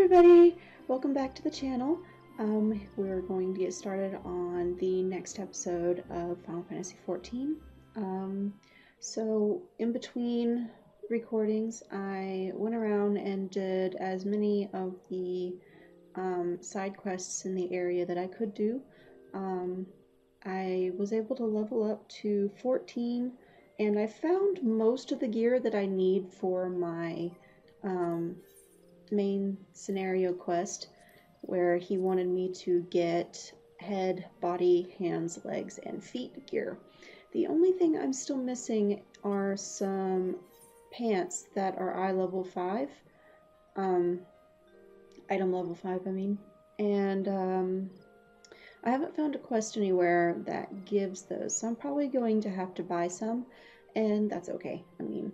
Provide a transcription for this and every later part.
everybody! Welcome back to the channel. We're going to get started on the next episode of Final Fantasy XIV. So in between recordings, I went around and did as many of the side quests in the area that I could do. I was able to level up to 14, and I found most of the gear that I need for my main scenario quest, where he wanted me to get head, body, hands, legs, and feet gear. The only thing I'm still missing are some pants that are eye level 5, item level 5 I mean, and I haven't found a quest anywhere that gives those, so I'm probably going to have to buy some, and that's okay. I mean,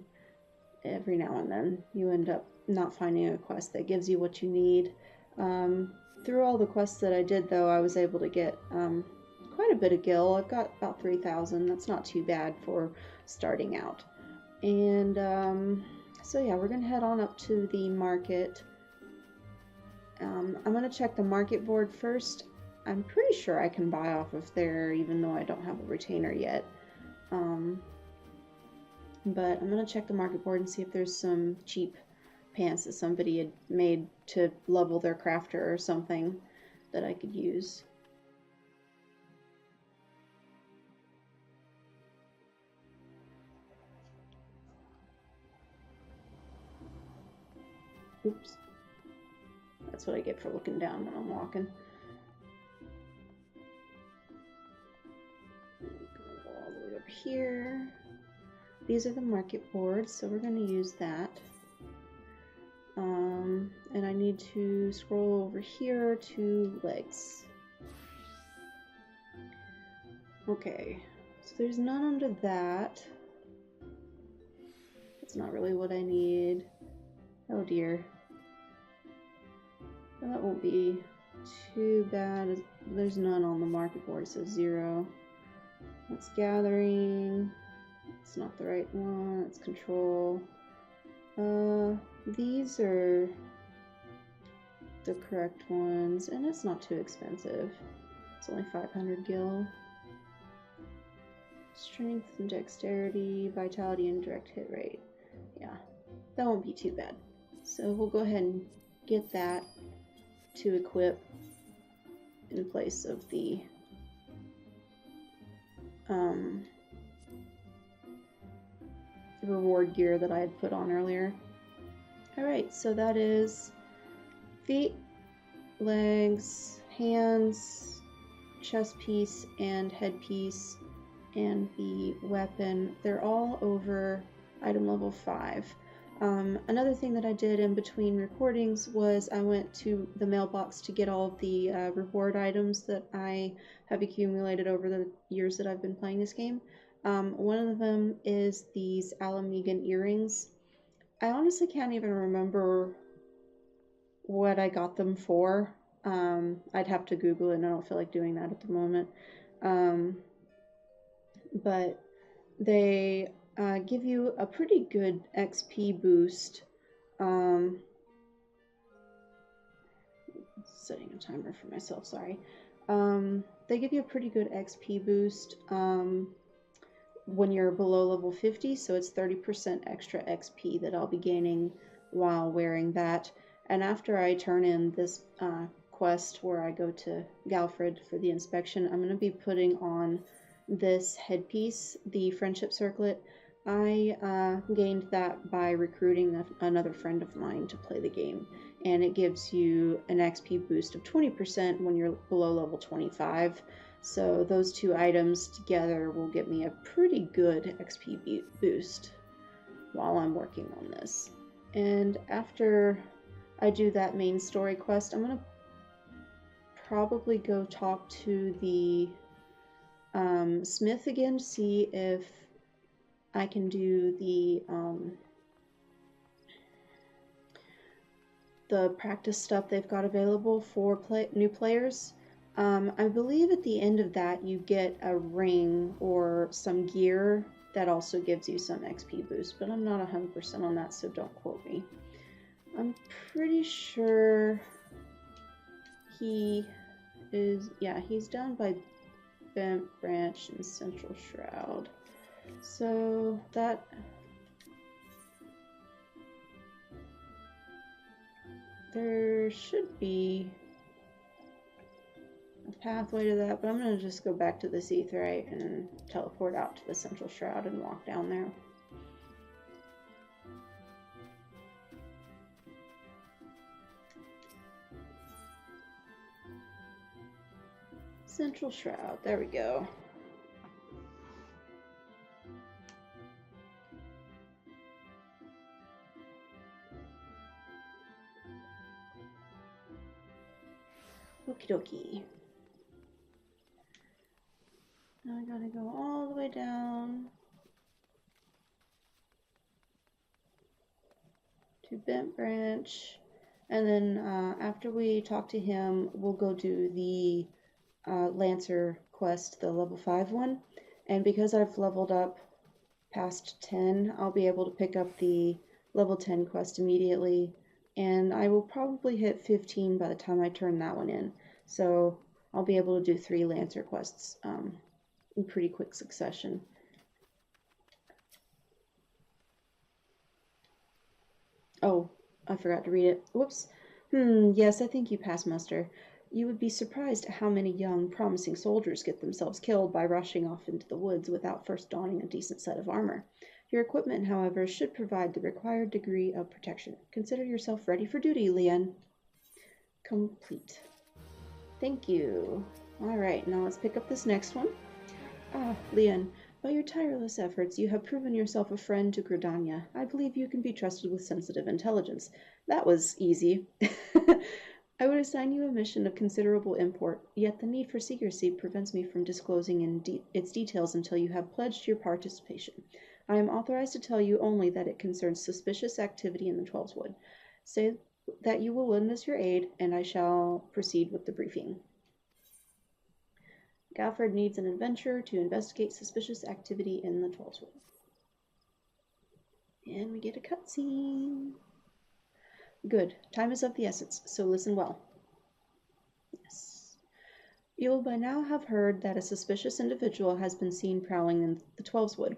every now and then you end up not finding a quest that gives you what you need. Through all the quests that I did, though, I was able to get quite a bit of gil. I've got about 3,000. That's not too bad for starting out. And so yeah, we're gonna head on up to the market. I'm gonna check the market board first. I'm pretty sure I can buy off of there, even though I don't have a retainer yet. But I'm gonna check the market board and see if there's some cheap pants that somebody had made to level their crafter or something that I could use. Oops. That's what I get for looking down when I'm walking. I'm gonna go all the way over here. These are the market boards, so we're going to use that. And I need to scroll over here to legs. Okay, so there's none under that. That's not really what I need. Oh dear. Well, that won't be too bad. There's none on the market board, so 0. That's gathering. It's not the right one. It's control. These are the correct ones, and it's not too expensive. It's only 500 gil. Strength and dexterity, vitality, and direct hit rate. Yeah, that won't be too bad. So we'll go ahead and get that to equip in place of the reward gear that I had put on earlier. Alright, so that is feet, legs, hands, chest piece, and head piece, and the weapon. They're all over item level 5. Another thing that I did in between recordings was I went to the mailbox to get all of the reward items that I have accumulated over the years that I've been playing this game. One of them is these Alamegan earrings. I honestly can't even remember what I got them for. I'd have to Google it, and I don't feel like doing that at the moment. But they give you a pretty good XP boost. Setting a timer for myself, sorry. They give you a pretty good XP boost when you're below level 50, so it's 30% extra XP that I'll be gaining while wearing that. And after I turn in this quest where I go to Galfred for the inspection, I'm going to be putting on this headpiece, the Friendship Circlet. I gained that by recruiting another friend of mine to play the game, and it gives you an XP boost of 20% when you're below level 25. So those two items together will give me a pretty good XP boost while I'm working on this. And after I do that main story quest, I'm going to probably go talk to the smith again to see if I can do the practice stuff they've got available for new players. I believe at the end of that you get a ring or some gear that also gives you some XP boost, but I'm not 100% on that, so don't quote me. I'm pretty sure he is, yeah, he's down by Bent Branch and Central Shroud. So that, there should be a pathway to that, but I'm going to just go back to this Aetheryte and teleport out to the Central Shroud and walk down there. Central Shroud, there we go. Okie dokie. Now I gotta go all the way down to Bent Branch, and then after we talk to him, we'll go do the Lancer quest, the level 5 one, and because I've leveled up past 10, I'll be able to pick up the level 10 quest immediately, and I will probably hit 15 by the time I turn that one in, so I'll be able to do 3 Lancer quests in pretty quick succession. Oh, I forgot to read it. Whoops. Yes, I think you pass muster. You would be surprised at how many young, promising soldiers get themselves killed by rushing off into the woods without first donning a decent set of armor. Your equipment, however, should provide the required degree of protection. Consider yourself ready for duty, Lien. Complete. Thank you. Alright, now let's pick up this next one. Ah, Lien, by your tireless efforts, you have proven yourself a friend to Gridania. I believe you can be trusted with sensitive intelligence. That was easy. I would assign you a mission of considerable import, yet the need for secrecy prevents me from disclosing its details until you have pledged your participation. I am authorized to tell you only that it concerns suspicious activity in the Twelveswood. Say that you will lend us your aid, and I shall proceed with the briefing. Galford needs an adventurer to investigate suspicious activity in the Twelveswood. And we get a cutscene. Good. Time is of the essence, so listen well. Yes. You will by now have heard that a suspicious individual has been seen prowling in the Twelveswood.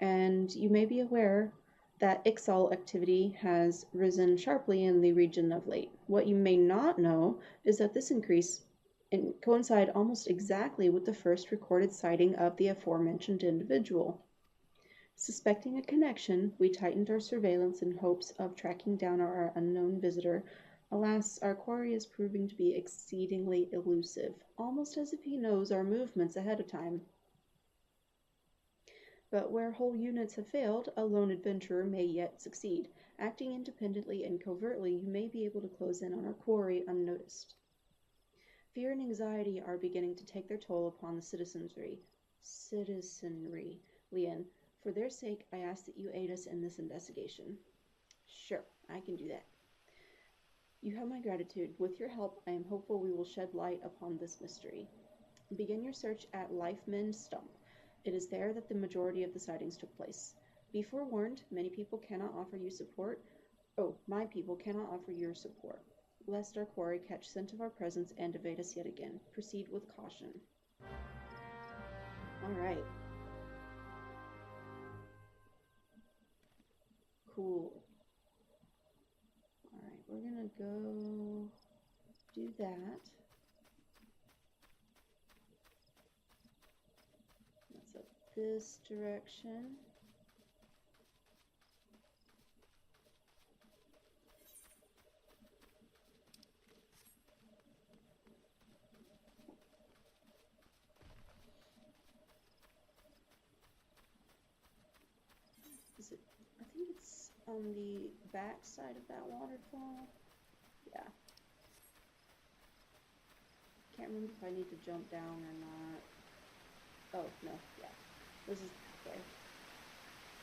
And you may be aware that Ixal activity has risen sharply in the region of late. What you may not know is that this increase coincide almost exactly with the first recorded sighting of the aforementioned individual. Suspecting a connection, we tightened our surveillance in hopes of tracking down our unknown visitor. Alas, our quarry is proving to be exceedingly elusive, almost as if he knows our movements ahead of time. But where whole units have failed, a lone adventurer may yet succeed. Acting independently and covertly, you may be able to close in on our quarry unnoticed. Fear and anxiety are beginning to take their toll upon the citizenry. Lien, for their sake, I ask that you aid us in this investigation. Sure, I can do that. You have my gratitude. With your help, I am hopeful we will shed light upon this mystery. Begin your search at Lifemen Stump. It is there that the majority of the sightings took place. Be forewarned, many people cannot offer you support. Oh, my people cannot offer your support, lest our quarry catch scent of our presence and evade us yet again. Proceed with caution. Alright. Cool. Alright, we're gonna go do that. That's up this direction. Is it? I think it's on the back side of that waterfall. Yeah. Can't remember if I need to jump down or not. Oh, no, yeah. This is the way.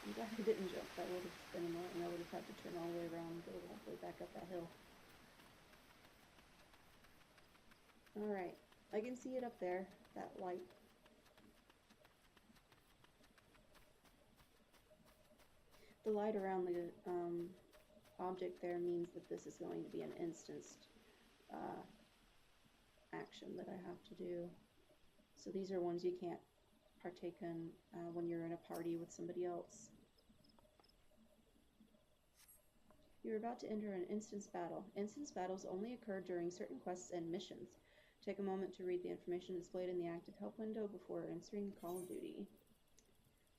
I'm glad I didn't jump. That would have been annoying. I would have had to turn all the way around and go all the way back up that hill. Alright. I can see it up there, that light. The light around object there means that this is going to be an instanced action that I have to do. So these are ones you can't partake in when you're in a party with somebody else. You're about to enter an instance battle. Instance battles only occur during certain quests and missions. Take a moment to read the information displayed in the active help window before entering Call of Duty.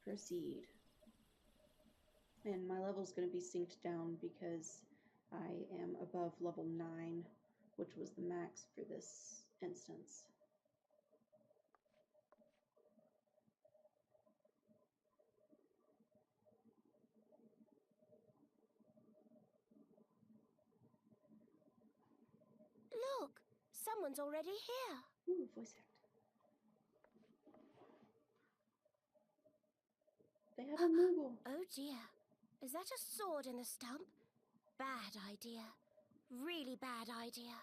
Proceed. And my level is going to be synced down because I am above level 9, which was the max for this instance. Look, someone's already here. Ooh, voice act. They have a Moogle. Oh dear. Is that a sword in the stump? Bad idea. Really bad idea.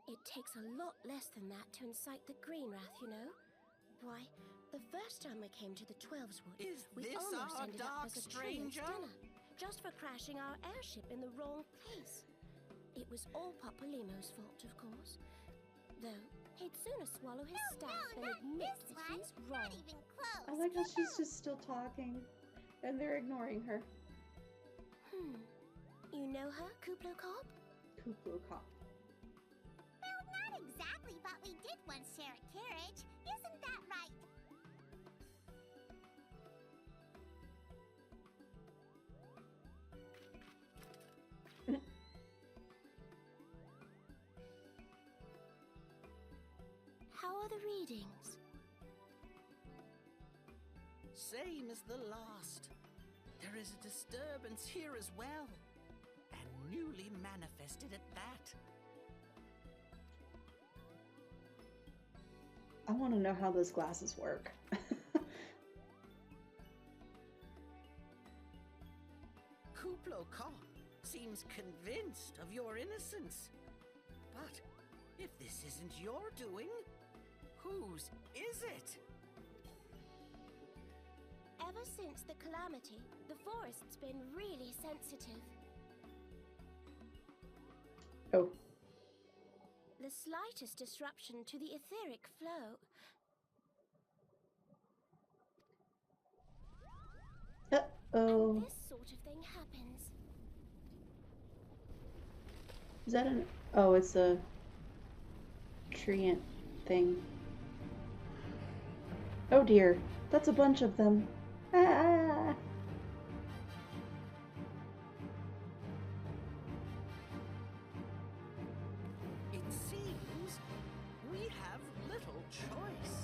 It takes a lot less than that to incite the Green Wrath, you know. Why, the first time we came to the Twelveswood, we almost ended up as a stranger dinner, just for crashing our airship in the wrong place. It was all Papalymo's fault, of course. Though, he'd sooner swallow his staff than admit that he's wrong. Not even close. I like how she's just still talking, and they're ignoring her. You know her, Kuplo Cop? Kuplo Cop. Well, not exactly, but we did once share a carriage. Isn't that right? How are the readings? Same as the last. There is a disturbance here as well. And newly manifested at that. I want to know how those glasses work. Kuplo Cop seems convinced of your innocence. But if this isn't your doing, whose is it? Ever since the calamity, the forest's been really sensitive. Oh. The slightest disruption to the etheric flow. Uh-oh. And this sort of thing happens. Is that an... Oh, it's a treant thing. Oh dear. That's a bunch of them. Ah! It seems we have little choice.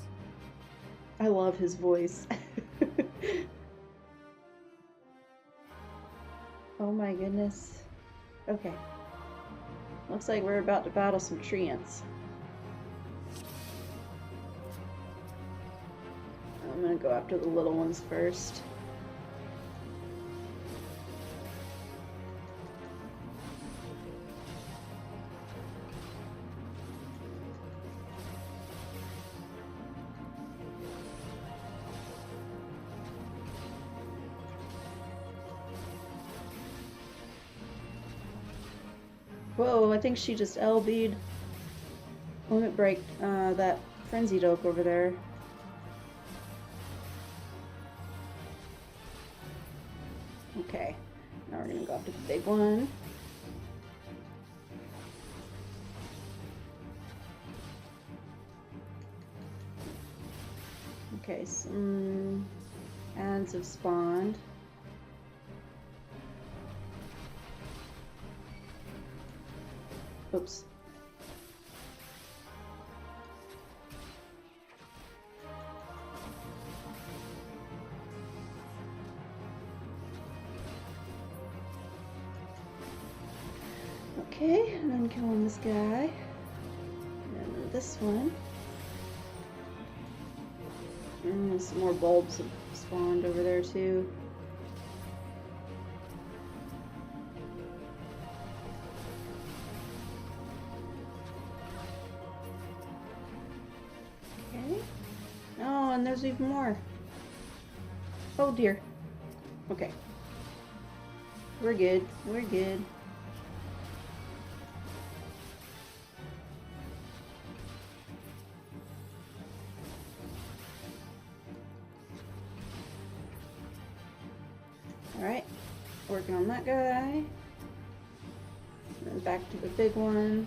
I love his voice. Oh my goodness. Okay. Looks like we're about to battle some treants. I'm gonna go after the little ones first. Whoa, I think she just LB'd Limit Break that Frenzied Oak over there. Okay, now we're gonna go after the big one. Okay, some ads have spawned. Oops. Okay, and then killing this guy. And then this one. And some more bulbs have spawned over there too. Okay. Oh, and there's even more. Oh dear. Okay. We're good. We're good. Alright. Working on that guy. And then back to the big one.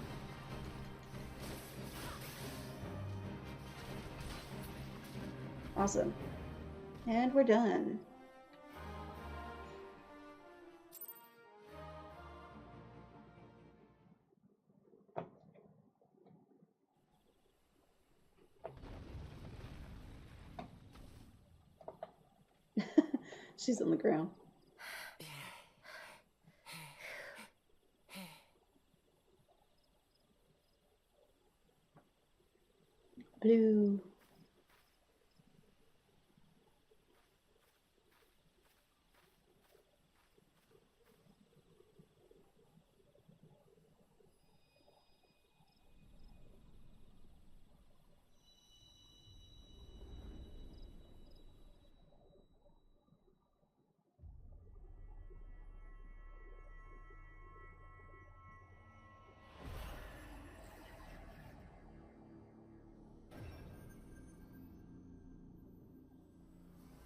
Awesome. And we're done. She's on the ground. Blue.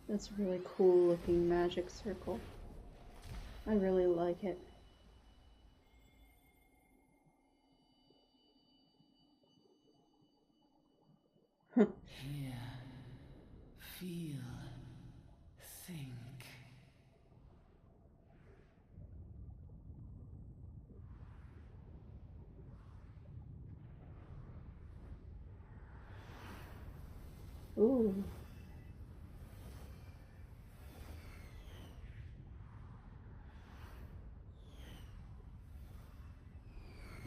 That's a really cool looking magic circle. I really like it. Hear, feel, think. Ooh.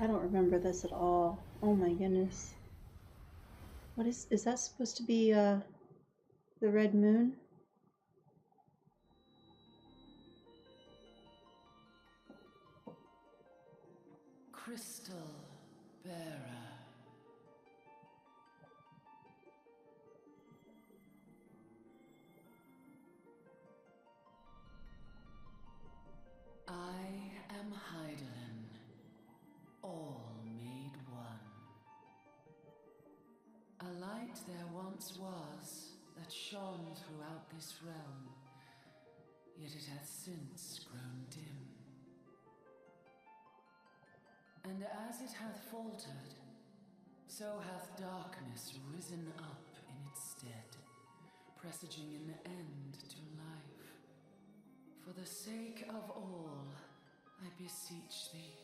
I don't remember this at all. Oh my goodness. What is that supposed to be, the red moon? Crystal bearer. I am Hydaelyn, all made one. A light there once was that shone throughout this realm, yet it hath since grown dim. And as it hath faltered, so hath darkness risen up in its stead, presaging an end to life. For the sake of all, I beseech thee,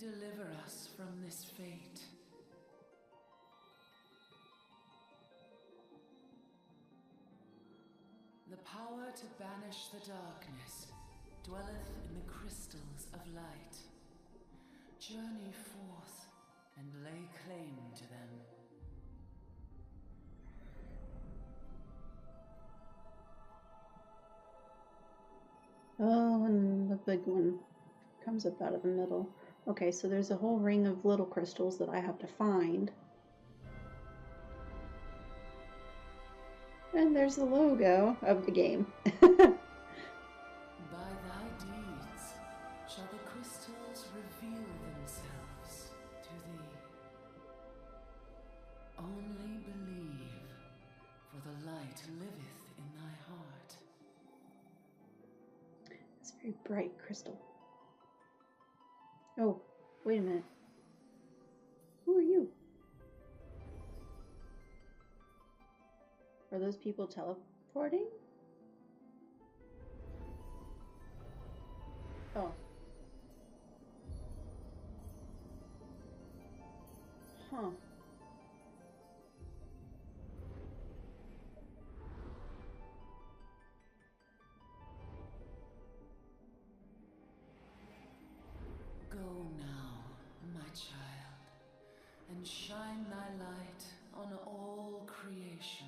deliver us from this fate. The power to banish the darkness dwelleth in the crystals of light. Journey forth and lay claim to them. Oh, and the big one comes up out of the middle. Okay, so there's a whole ring of little crystals that I have to find. And there's the logo of the game. By thy deeds shall the crystals reveal themselves to thee. Only believe, for the light liveth in thy heart. It's a very bright crystal. Oh, wait a minute. Who are you? Are those people teleporting? Oh. Huh. Go now, my child, and shine thy light on all creation.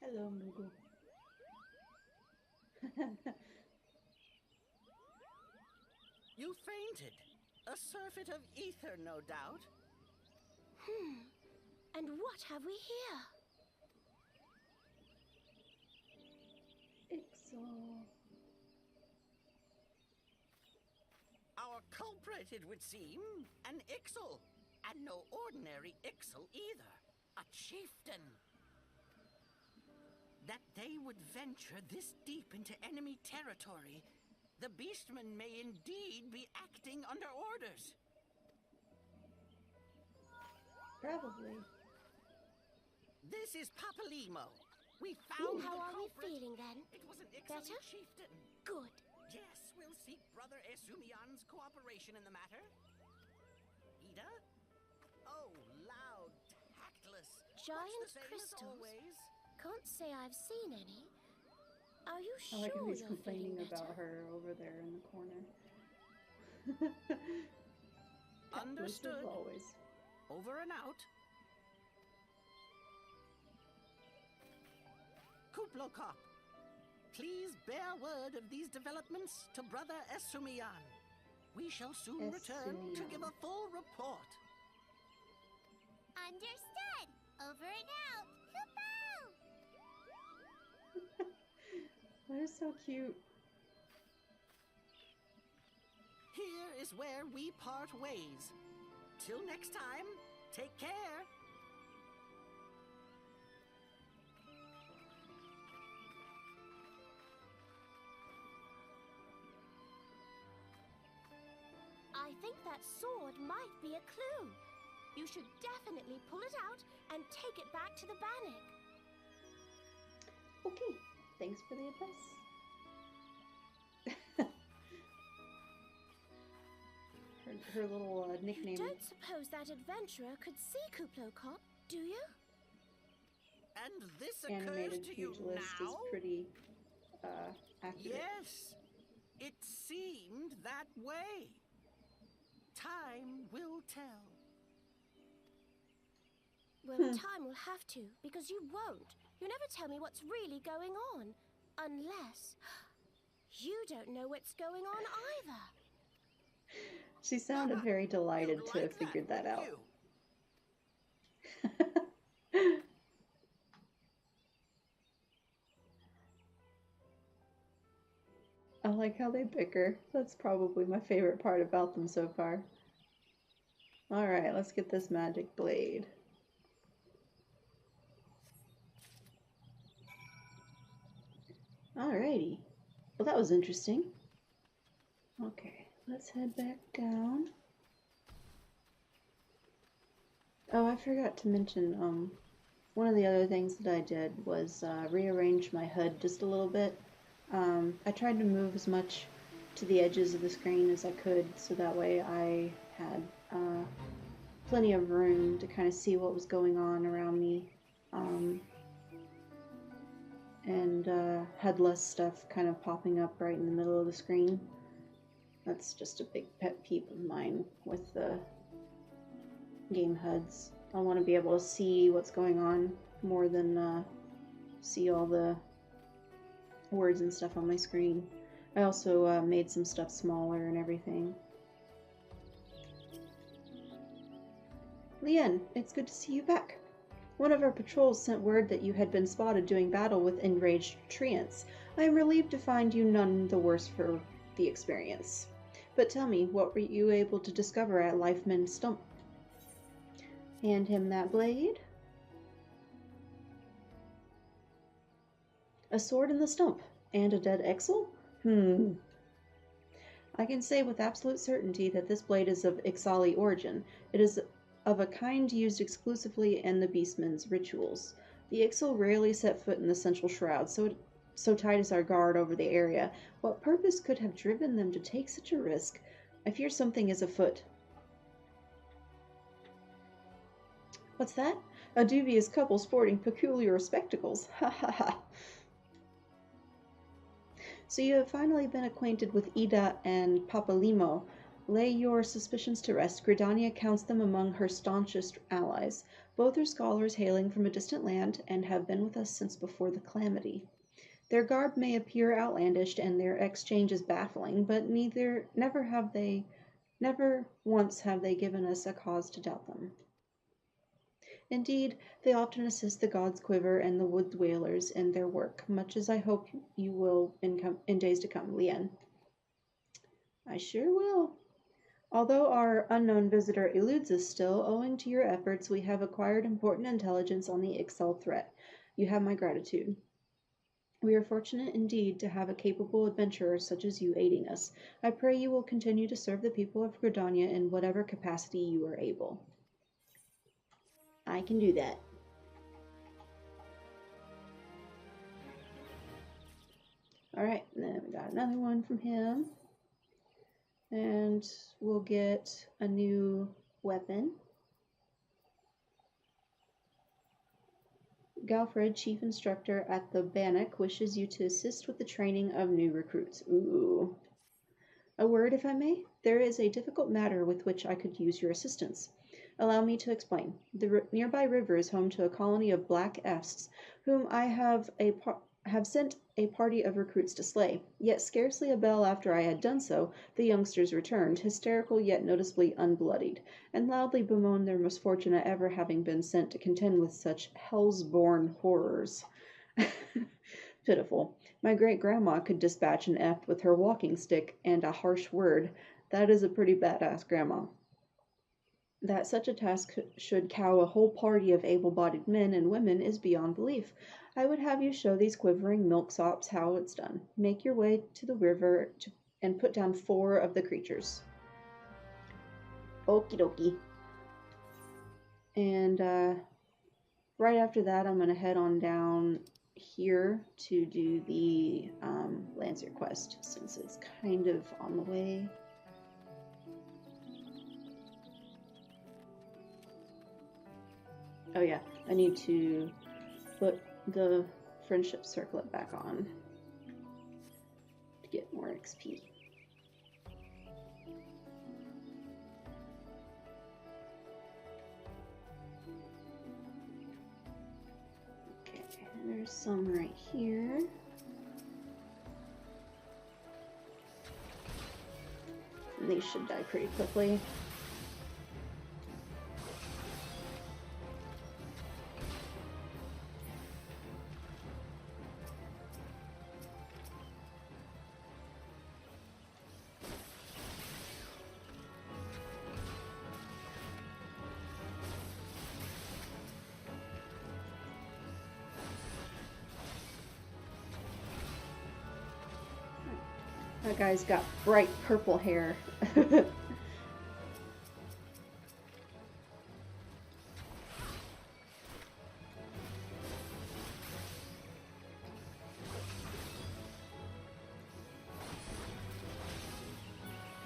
Hello, Moogle. You fainted. A surfeit of ether, no doubt. And what have we here? Ixal. Our culprit, it would seem, an Ixal. And no ordinary Ixal either. A chieftain. That they would venture this deep into enemy territory, the beastmen may indeed be acting under orders. Probably. This is Papalimo. We found How the are we culprit. feeling then? It was an Ixal Better? chieftain. Good. Yes, we'll seek Brother Esumian's cooperation in the matter. Ida? Oh, loud, tactless. Giant Much the same as crystals? always. Can't say I've seen any. Are you I sure like how he's you're complaining feeling about better? her over there in the corner. Understood. As always. Over and out. Kuplokop, please bear word of these developments to Brother Esumian. We shall soon return to give a full report. Understood. Over and out. Kupo! That is so cute. Here is where we part ways. Till next time, take care. I think that sword might be a clue. You should definitely pull it out and take it back to the Bannock. Okay, thanks for the advice. her little nickname. You don't suppose that adventurer could see Kuplokop, do you? And this occurs Animated to you pugilist now? is pretty accurate. Yes, it seemed that way. Time will tell. Well, time will have to, because you won't. You never tell me what's really going on. Unless you don't know what's going on either. She sounded very delighted You'd to have like figured that out. wouldn't you? I like how they bicker. That's probably my favorite part about them so far. Alright, let's get this magic blade. Alrighty. Well, that was interesting. Okay, let's head back down. Oh, I forgot to mention, one of the other things that I did was rearrange my HUD just a little bit. I tried to move as much to the edges of the screen as I could, so that way I had plenty of room to kind of see what was going on around me, and had less stuff kind of popping up right in the middle of the screen. That's just a big pet peeve of mine with the game HUDs. I want to be able to see what's going on more than see all the words and stuff on my screen. I also made some stuff smaller and everything. Leanne, it's good to see you back. One of our patrols sent word that you had been spotted doing battle with enraged treants. I am relieved to find you none the worse for the experience. But tell me, what were you able to discover at Lifeman Stump? Hand him that blade. A sword in the stump, and a dead Ixal? I can say with absolute certainty that this blade is of Ixali origin. It is of a kind used exclusively in the Beastmen's rituals. The Ixal rarely set foot in the Central Shroud, so tight is our guard over the area. What purpose could have driven them to take such a risk? I fear something is afoot. What's that? A dubious couple sporting peculiar spectacles. Ha ha ha. So you have finally been acquainted with Ida and Papalimo. Lay your suspicions to rest. Gridania counts them among her staunchest allies. Both are scholars hailing from a distant land and have been with us since before the calamity. Their garb may appear outlandish and their exchanges baffling, but never have they Never once have they given us a cause to doubt them. Indeed, they often assist the gods Quiver and the wood dwellers in their work, much as I hope you will in days to come, Lien. I sure will. Although our unknown visitor eludes us still, owing to your efforts, we have acquired important intelligence on the Ixal threat. You have my gratitude. We are fortunate indeed to have a capable adventurer such as you aiding us. I pray you will continue to serve the people of Gridania in whatever capacity you are able. I can do that. Alright, then we got another one from him. And we'll get a new weapon. Galfred, Chief Instructor at the Bannock, wishes you to assist with the training of new recruits. Ooh. A word, if I may? There is a difficult matter with which I could use your assistance. Allow me to explain. The nearby river is home to a colony of black Fs, whom I have sent a party of recruits to slay. Yet scarcely a bell after I had done so, the youngsters returned, hysterical yet noticeably unbloodied, and loudly bemoaned their misfortune at ever having been sent to contend with such hell's-born horrors. Pitiful. My great-grandma could dispatch an F with her walking stick and a harsh word. That is a pretty badass grandma. That such a task should cow a whole party of able-bodied men and women is beyond belief. I would have you show these quivering milksops how it's done. Make your way to the river and put down 4 of the creatures. Okie dokie. And right after that, I'm going to head on down here to do the Lancer quest, since it's kind of on the way. Oh yeah, I need to put the friendship circlet back on to get more XP. Okay, there's some right here. And these should die pretty quickly. That guy's got bright purple hair.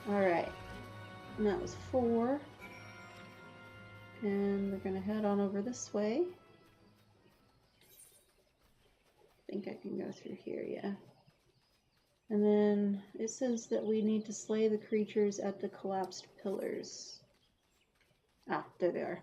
Alright, and that was 4. And we're going to head on over this way. I think I can go through here, yeah. And then it says that we need to slay the creatures at the collapsed pillars. Ah, there they are.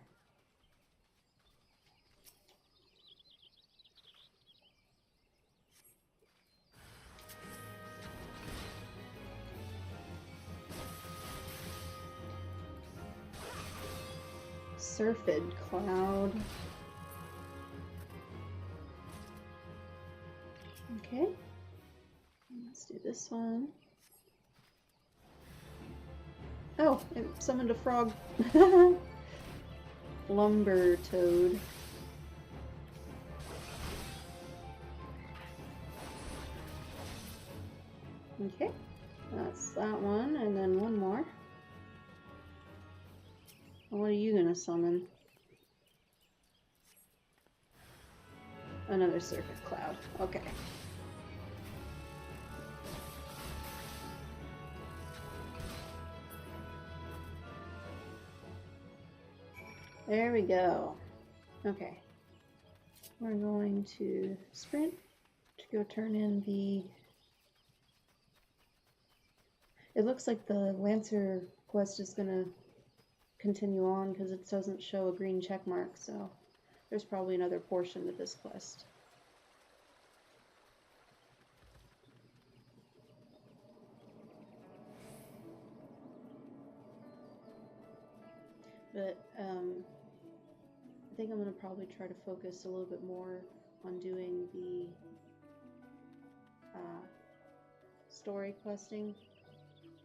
Surfid Cloud. Okay. Let's do this one. Oh, it summoned a frog. Lumber Toad. Okay, that's that one, and then one more. What are you gonna summon? Another Surfid Cloud. Okay. There we go. Okay. We're going to sprint to go turn in the... It looks like the Lancer quest is going to continue on because it doesn't show a green check mark, so there's probably another portion to this quest. But I think I'm going to probably try to focus a little bit more on doing the story questing,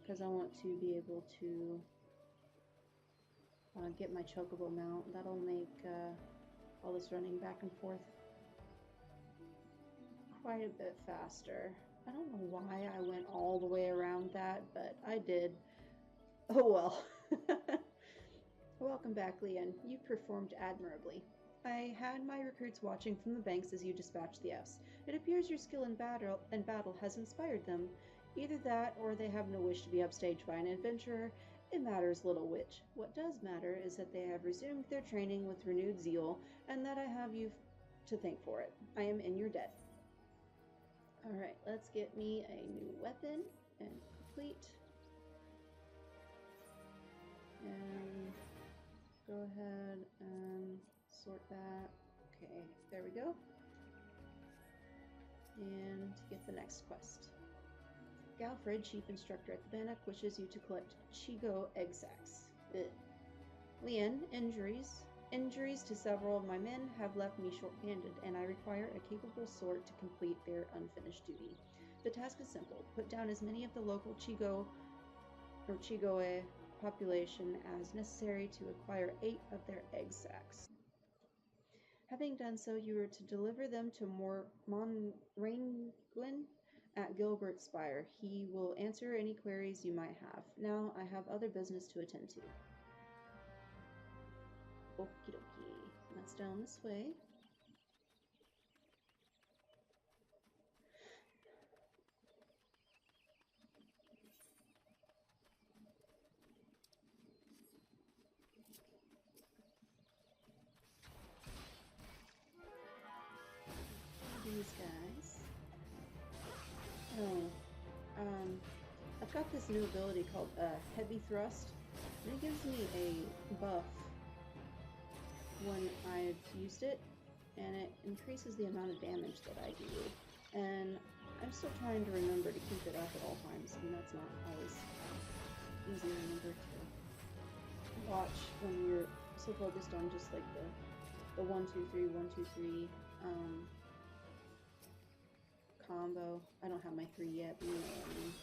because I want to be able to get my chocobo mount. That'll make all this running back and forth quite a bit faster. I don't know why I went all the way around that, but I did. Oh well. Welcome back, Leon. You performed admirably. I had my recruits watching from the banks as you dispatched the Fs. It appears your skill in battle has inspired them. Either that, or they have no wish to be upstaged by an adventurer. It matters little which. What does matter is that they have resumed their training with renewed zeal, and that I have you to thank for it. I am in your debt. Alright, let's get me a new weapon and complete. And go ahead and sort that. Okay, there we go. And get the next quest. Galfred, Chief Instructor at the Bannock, wishes you to collect Chigo egg sacs. Leon, injuries to several of my men have left me short-handed, and I require a capable sort to complete their unfinished duty. The task is simple. Put down as many of the local Chigo or Chigoe population as necessary to acquire 8 of their egg sacs. Having done so, you are to deliver them to Monrainguin at Gilbert Spire. He will answer any queries you might have. Now I have other business to attend to. Okie dokie. That's down this way. These guys. I've got this new ability called Heavy Thrust, and it gives me a buff when I've used it, and it increases the amount of damage that I do. And I'm still trying to remember to keep it up at all times, and that's not always easy to remember to watch when you're so focused on just like the 1, 2, 3, 1, 2, 3 combo. I don't have my 3 yet, but you know what I mean.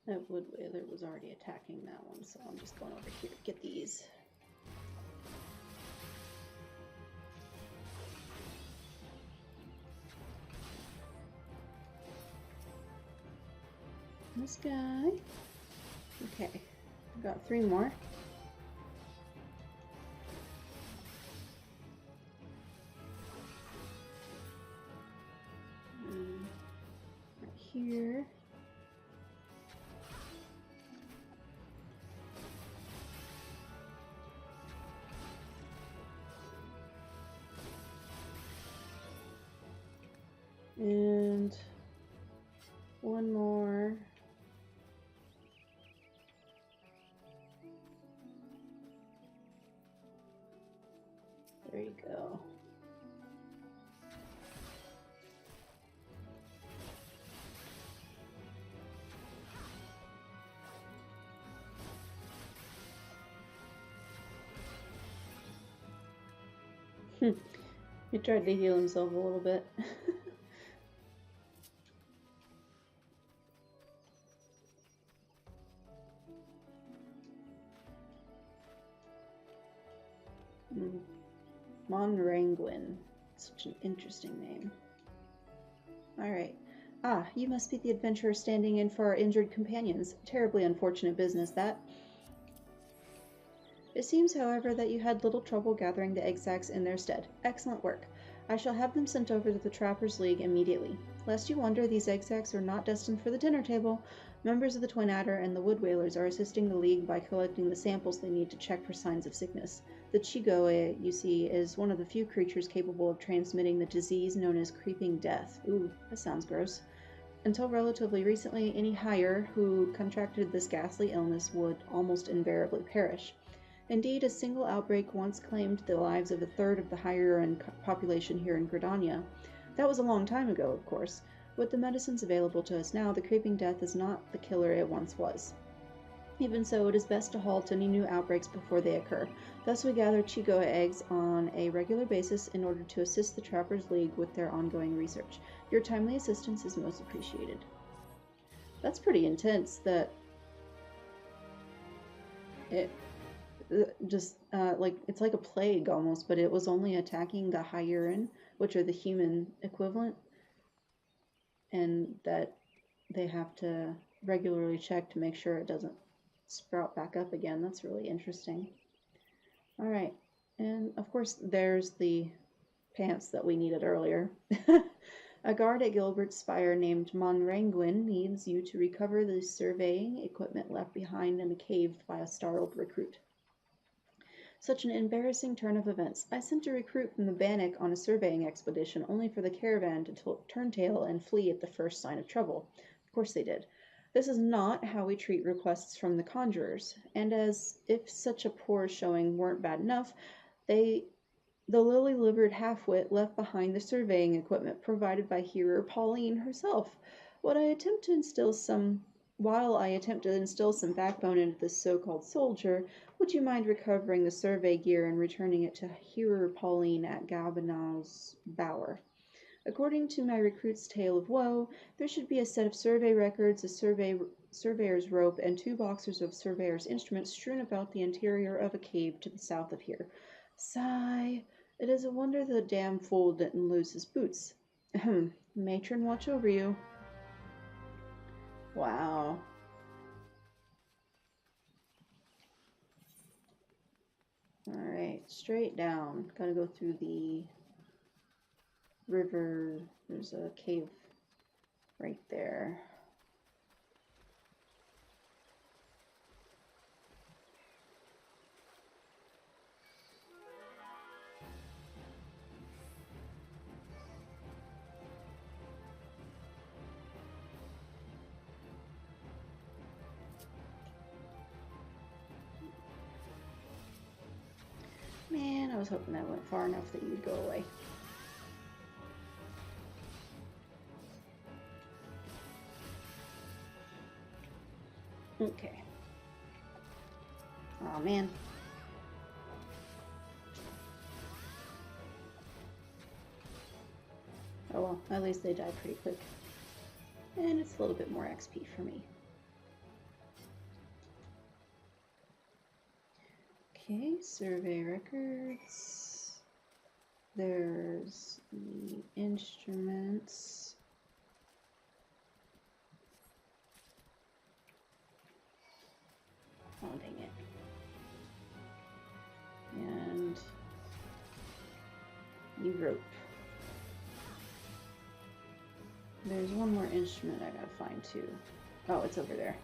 That wood whaler was already attacking that one, so I'm just going over here to get these. This guy. Okay, I've got 3 more. Right here. And 1 more. There you go. He tried to heal himself a little bit. Monrainguin. Such an interesting name. Alright. Ah, you must be the adventurer standing in for our injured companions. Terribly unfortunate business, that. It seems, however, that you had little trouble gathering the egg sacs in their stead. Excellent work. I shall have them sent over to the Trappers' League immediately. Lest you wonder, these egg sacs are not destined for the dinner table. Members of the Twin Adder and the Wood Whalers are assisting the League by collecting the samples they need to check for signs of sickness. The Chigoe, you see, is one of the few creatures capable of transmitting the disease known as creeping death. Ooh, that sounds gross. Until relatively recently, any higher who contracted this ghastly illness would almost invariably perish. Indeed, a single outbreak once claimed the lives of a third of the higher-end population here in Gridania. That was a long time ago, of course. With the medicines available to us now, the creeping death is not the killer it once was. Even so, it is best to halt any new outbreaks before they occur. Thus, we gather Chigoe eggs on a regular basis in order to assist the Trappers League with their ongoing research. Your timely assistance is most appreciated. That's pretty intense that it just, like, it's like a plague almost, but it was only attacking the Hydaelyn, which are the human equivalent, and that they have to regularly check to make sure it doesn't sprout back up again. That's really interesting. All right, and of course there's the pants that we needed earlier. A guard at Gilbert's Spire named Monranguin needs you to recover the surveying equipment left behind in a cave by a startled recruit. Such an embarrassing turn of events. I sent a recruit from the Bannock on a surveying expedition only for the caravan to turn tail and flee at the first sign of trouble. Of course they did. This is not how we treat requests from the conjurers, and as if such a poor showing weren't bad enough, the lily-livered half-wit left behind the surveying equipment provided by Hearer Pauline herself. While I attempt to instill some backbone into this so-called soldier, would you mind recovering the survey gear and returning it to Hearer Pauline at Gabinow's Bower? According to my recruit's tale of woe, there should be a set of survey records, a surveyor's rope, and 2 boxes of surveyor's instruments strewn about the interior of a cave to the south of here. Sigh. It is a wonder the damn fool didn't lose his boots. Ahem. Matron, watch over you. Wow. Alright, straight down. Gotta go through the river. There's a cave right there. Man, I was hoping that went far enough that you'd go away. Okay. Aw, man. Oh well, at least they die pretty quick. And it's a little bit more XP for me. Okay, survey records. There's the instruments. Oh, dang it. And the rope. There's one more instrument I gotta find too. Oh, it's over there.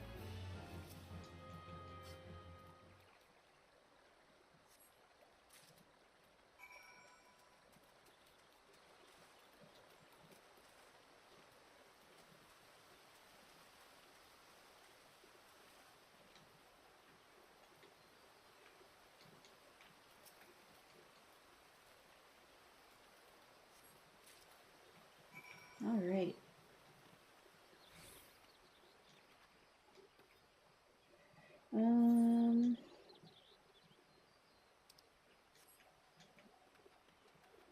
All right.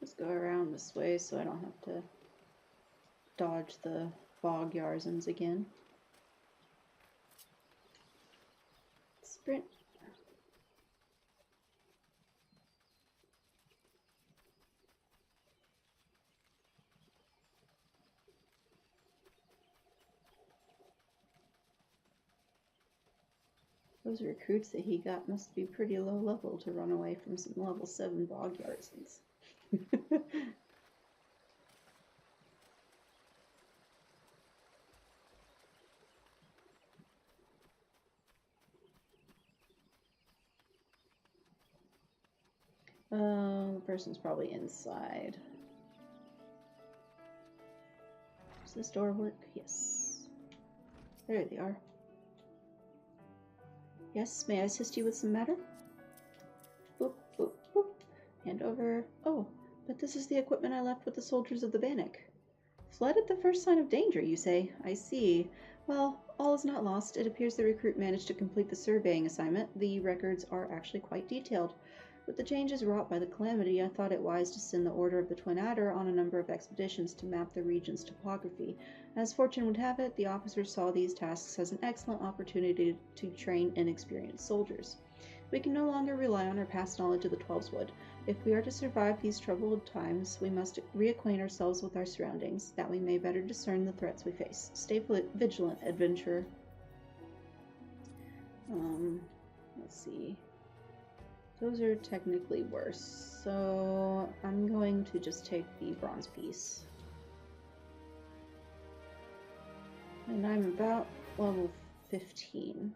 Let's go around this way so I don't have to dodge the bog Yarzans again. Sprint. Those recruits that he got must be pretty low level to run away from some level 7 bog Yarzans. The person's probably inside. Does this door work? Yes. There they are. Yes, may I assist you with some matter? Boop, boop, boop. Hand over. Oh, but this is the equipment I left with the soldiers of the Bannock. Fled at the first sign of danger, you say? I see. Well, all is not lost. It appears the recruit managed to complete the surveying assignment. The records are actually quite detailed. With the changes wrought by the calamity, I thought it wise to send the Order of the Twin Adder on a number of expeditions to map the region's topography. As fortune would have it, the officers saw these tasks as an excellent opportunity to train inexperienced soldiers. We can no longer rely on our past knowledge of the Twelveswood. If we are to survive these troubled times, we must reacquaint ourselves with our surroundings, that we may better discern the threats we face. Stay vigilant, adventurer. Let's see. Those are technically worse, so I'm going to just take the bronze piece. And I'm about level 15.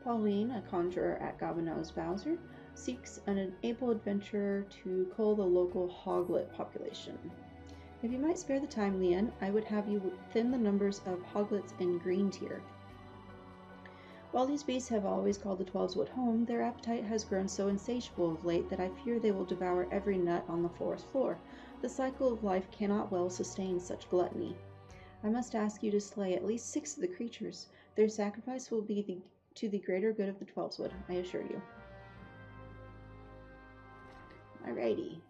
Pauline, a conjurer at Gabino's Bowser, seeks an able adventurer to cull the local hoglet population. If you might spare the time, Leon, I would have you thin the numbers of hoglets in green tier. While these beasts have always called the Twelveswood home, their appetite has grown so insatiable of late that I fear they will devour every nut on the forest floor. The cycle of life cannot well sustain such gluttony. I must ask you to slay at least 6 of the creatures. Their sacrifice will be to the greater good of the Twelveswood, I assure you. Alrighty.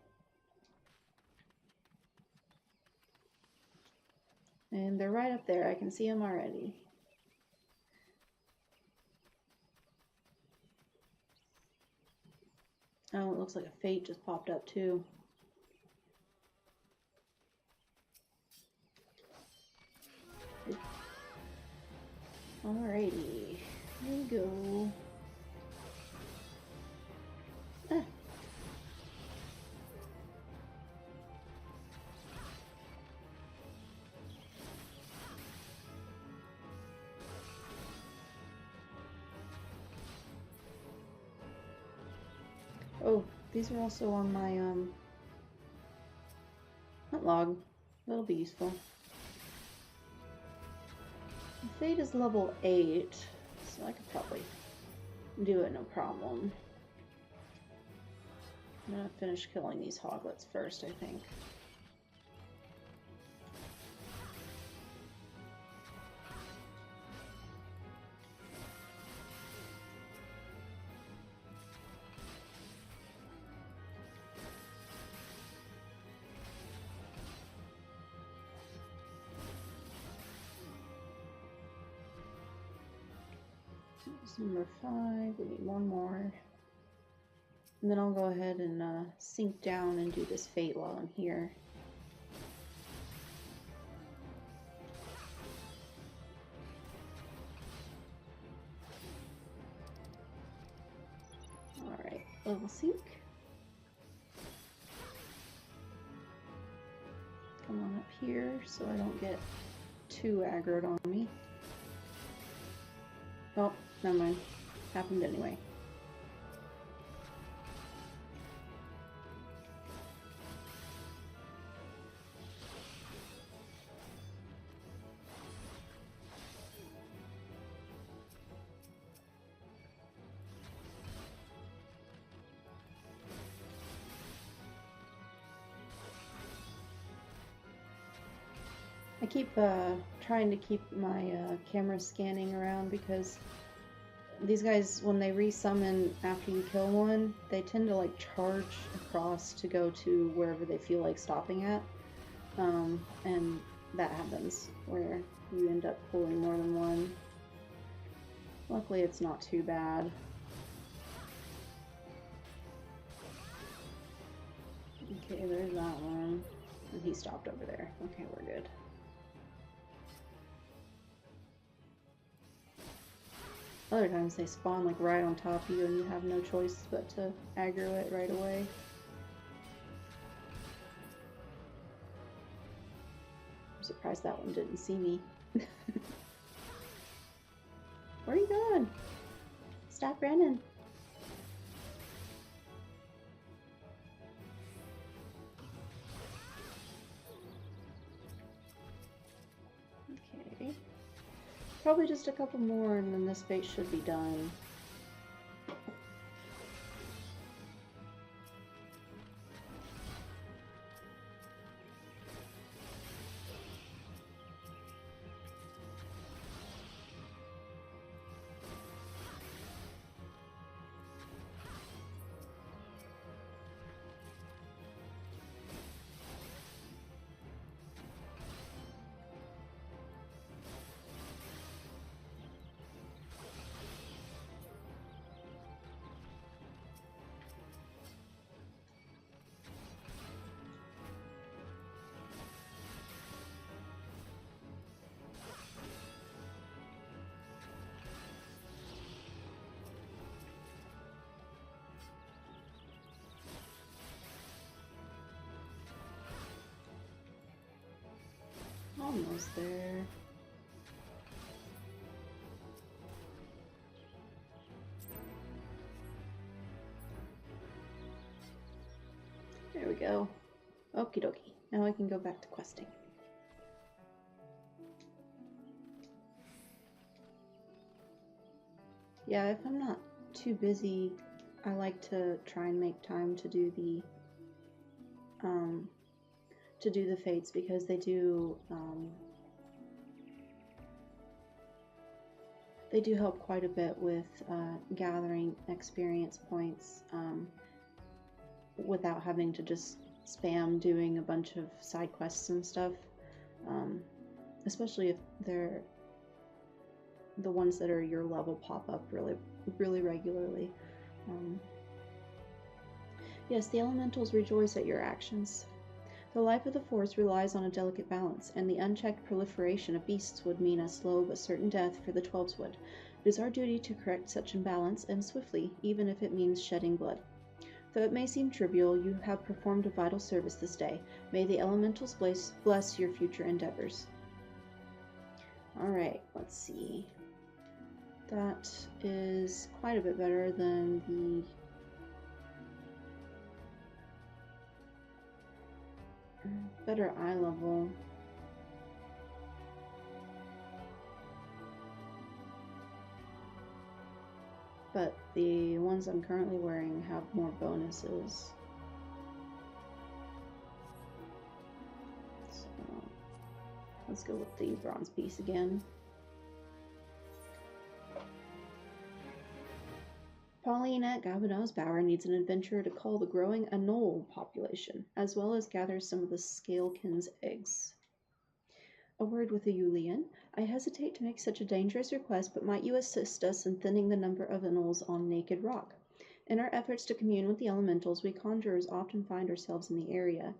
And they're right up there. I can see them already. Oh, it looks like a fate just popped up too. Alrighty, here we go. Ah. Oh, these are also on my, not log. That'll be useful. Fate is level 8, so I could probably do it no problem. I'm gonna finish killing these hoglets first, I think. Number 5, we need one more. And then I'll go ahead and sink down and do this fate while I'm here. Alright, level sink. Come on up here so I don't get too aggroed on me. Oh, never mind. Happened anyway. I keep trying to keep my camera scanning around because these guys, when they resummon after you kill one, they tend to like charge across to go to wherever they feel like stopping at. And that happens where you end up pulling more than one. Luckily it's not too bad. Okay, there's that one. And he stopped over there. Okay, we're good. Other times they spawn like right on top of you and you have no choice but to aggro it right away. I'm surprised that one didn't see me. Where are you going? Stop running. Probably just a couple more and then this base should be done. Almost there. There we go. Okie dokie. Now I can go back to questing. Yeah, if I'm not too busy, I like to try and make time to do the fates because they do help quite a bit with gathering experience points without having to just spam doing a bunch of side quests and stuff, especially if they're the ones that are your level pop up really regularly. Yes, the elementals rejoice at your actions. The life of the forest relies on a delicate balance, and the unchecked proliferation of beasts would mean a slow but certain death for the Twelveswood. It is our duty to correct such imbalance, and swiftly, even if it means shedding blood. Though it may seem trivial, you have performed a vital service this day. May the elementals bless your future endeavors. Alright, let's see. That is quite a bit better than the better eye level. But the ones I'm currently wearing have more bonuses. So let's go with the bronze piece again. Pauline at Gabino's Bower needs an adventurer to cull the growing anole population, as well as gather some of the Scalekin's eggs. A word with the Hydaelyn. I hesitate to make such a dangerous request, but might you assist us in thinning the number of anoles on Naked Rock? In our efforts to commune with the elementals, we conjurers often find ourselves in the area.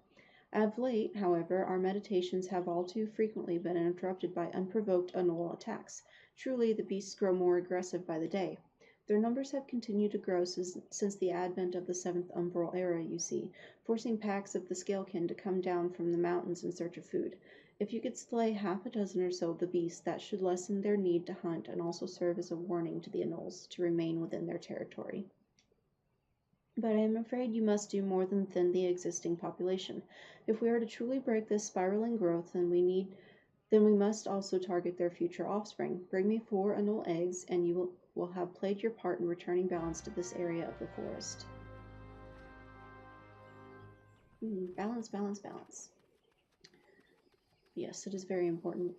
Of late, however, our meditations have all too frequently been interrupted by unprovoked anole attacks. Truly, the beasts grow more aggressive by the day. Their numbers have continued to grow since the advent of the 7th Umbral Era, you see, forcing packs of the Scalekin to come down from the mountains in search of food. If you could slay half a dozen or so of the beasts, that should lessen their need to hunt and also serve as a warning to the anoles to remain within their territory. But I am afraid you must do more than thin the existing population. If we are to truly break this spiraling growth, then we must also target their future offspring. Bring me 4 anole eggs, and you will have played your part in returning balance to this area of the forest. Balance, balance, balance. Yes, it is very important.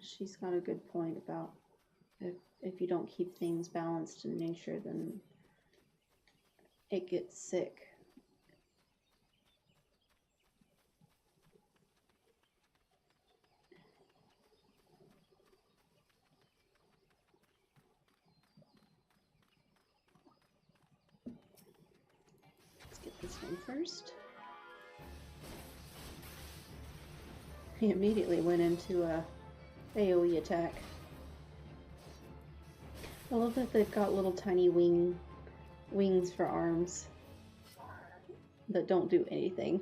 She's got a good point about if you don't keep things balanced in nature, then it gets sick. Let's get this one first. He immediately went into a AoE attack. I love that they've got little tiny wings for arms that don't do anything.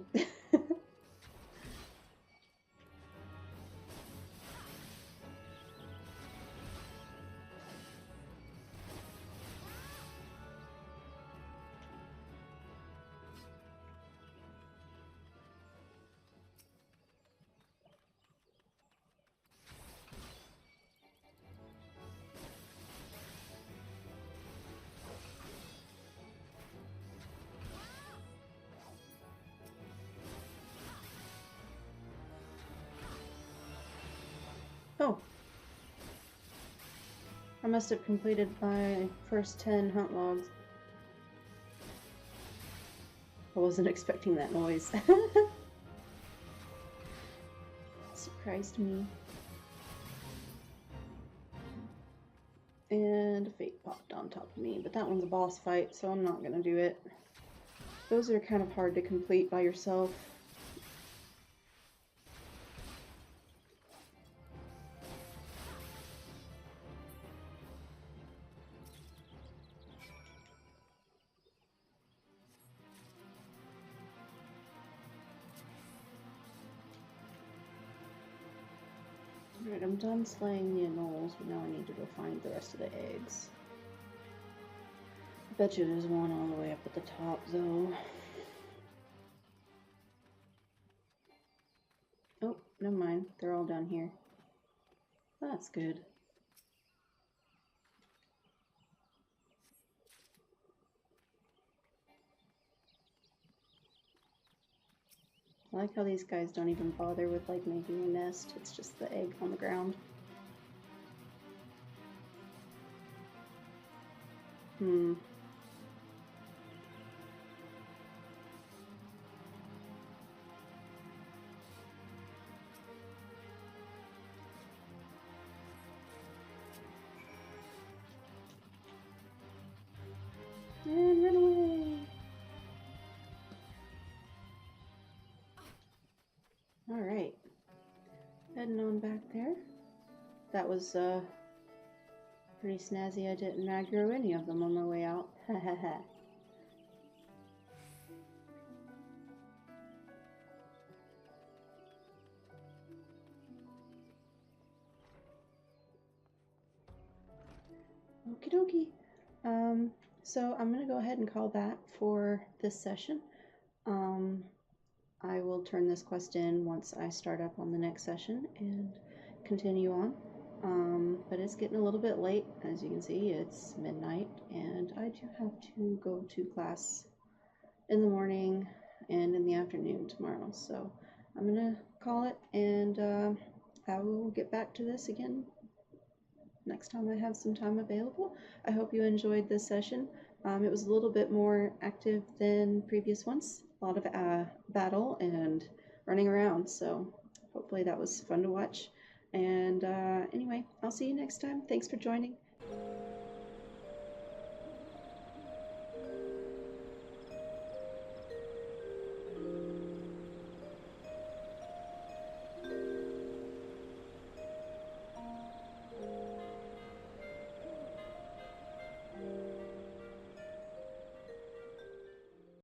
Oh. I must have completed my first 10 hunt logs. I wasn't expecting that noise. Surprised me. And a fate popped on top of me, but that one's a boss fight, so I'm not gonna do it. Those are kind of hard to complete by yourself. Alright, I'm done slaying the anoles, but now I need to go find the rest of the eggs. I bet you there's one all the way up at the top, though. Oh, never mind. They're all down here. That's good. I like how these guys don't even bother with, like, making a nest. It's just the egg on the ground. And run away! Alright. Heading on back there. That was, pretty snazzy. I didn't aggro any of them on my way out. Ha ha ha. Okie dokie. So I'm gonna go ahead and call that for this session. I will turn this quest in once I start up on the next session and continue on. But it's getting a little bit late. As you can see, it's midnight, and I do have to go to class in the morning and in the afternoon tomorrow. So I'm gonna call it, and I will get back to this again next time I have some time available. I hope you enjoyed this session. It was a little bit more active than previous ones. A lot of battle and running around, so hopefully that was fun to watch. And anyway, I'll see you next time. Thanks for joining,